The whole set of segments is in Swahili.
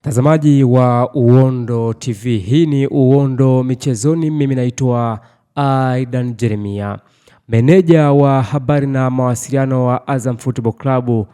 Watazamaji wa Uondo TV, hii ni Uondo Michezoni. Mimi naitwa Aidan Jeremia. Meneja wa habari na mawasiliano wa Azam Football Club,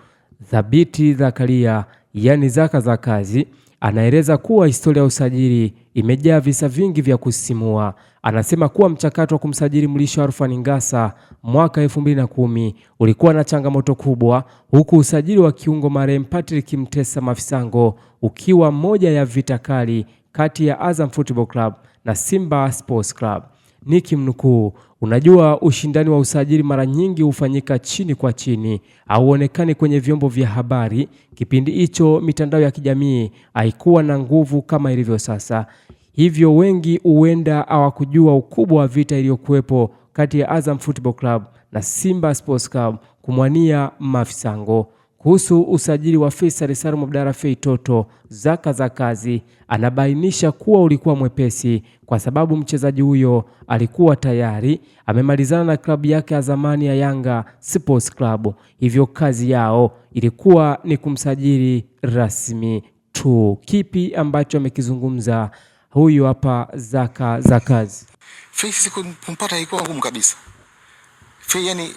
Thabiti Zakaria, yani Zaka za kazi, anaeleza kuwa historia ya usajili imejaa visa vingi vya kusisimua. Anasema kuwa mchakato wa kumsajili Mrisho Alfan Ngasa mwaka 2010 ulikuwa na changamoto kubwa, huku usajili wa kiungo marehemu Patrick Mtesa Mafisango ukiwa moja ya vita kali kati ya Azam Football Club na Simba Sports Club. Nikimnukuu, unajua ushindani wa usajili mara nyingi hufanyika chini kwa chini, hauonekani kwenye vyombo vya habari. Kipindi hicho mitandao ya kijamii haikuwa na nguvu kama ilivyo sasa, hivyo wengi huenda hawakujua ukubwa wa vita iliyokuwepo kati ya Azam Football Club na Simba Sports Club kumwania Mafisango. Kuhusu usajili wa Faisal Salum Abdalla Fei Toto, Zaka za kazi anabainisha kuwa ulikuwa mwepesi kwa sababu mchezaji huyo alikuwa tayari amemalizana na klabu yake ya zamani ya Yanga Sports Club, hivyo kazi yao ilikuwa ni kumsajili rasmi tu. Kipi ambacho amekizungumza huyu hapa Zaka za kazi? Fei sisi kumpata ilikuwa ngumu kabisa. Fei yani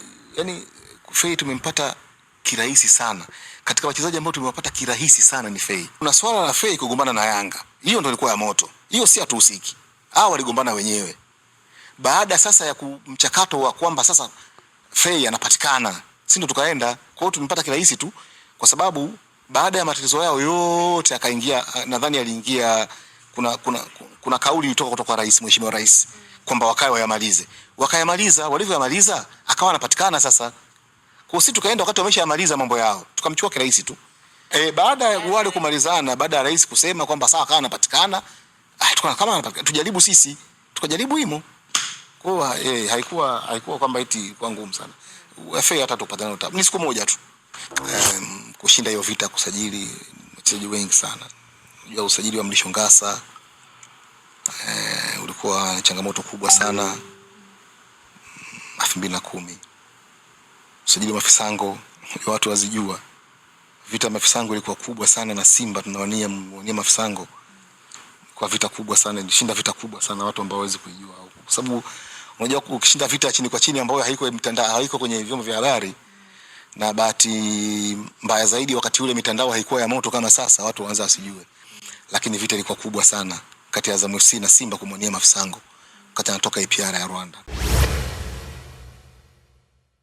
Fei tumempata kirahisi sana. Katika wachezaji ambao tumewapata kirahisi sana ni Fei. Kuna swala la Fei kugombana na Yanga. Hiyo ndio ilikuwa ya moto. Hiyo si hatuhusiki. Hao waligombana wenyewe. Baada sasa ya mchakato wa kwamba sasa Fei anapatikana, sisi ndo tukaenda. Kwa hiyo tumempata kirahisi tu kwa sababu baada ya matatizo yao yote akaingia, nadhani aliingia, kuna kauli ilitoka kutoka kwa rais, mheshimiwa rais, kwamba wakae wayamalize. Wakayamaliza, walivyoyamaliza akawa anapatikana sasa. Kwa sisi tukaenda wakati wameshamaliza mambo yao, tukamchukua kirahisi tu. Baada ya wale kumalizana, baada ya rais kusema kwamba sawa kana anapatikana, tukaona kama anapatikana tujaribu sisi, tukajaribu himo. Kwa haikuwa kwamba eti kwa ngumu sana. FA hata tupatana utabu. Ni siku moja tu. Kushinda hiyo vita kusajili wachezaji wengi sana. Unajua usajili wa Mrisho Ngasa ulikuwa changamoto kubwa sana 2010. Usajili wa Mafisango, watu wazijua. Vita Mafisango ilikuwa kubwa sana na Simba tunawania Mafisango. Kwa vita kubwa sana, ilishinda vita kubwa sana watu ambao hawezi kujua. Kwa sababu unajua ukishinda vita chini kwa chini ambayo haiko mitandao, haiko kwenye vyombo vya habari, na bahati mbaya zaidi wakati ule mitandao haikuwa ya moto kama sasa, watu waanza wasijue. Lakini vita ilikuwa kubwa sana kati ya Azam FC na Simba kumwania Mafisango wakati anatoka APR ya Rwanda.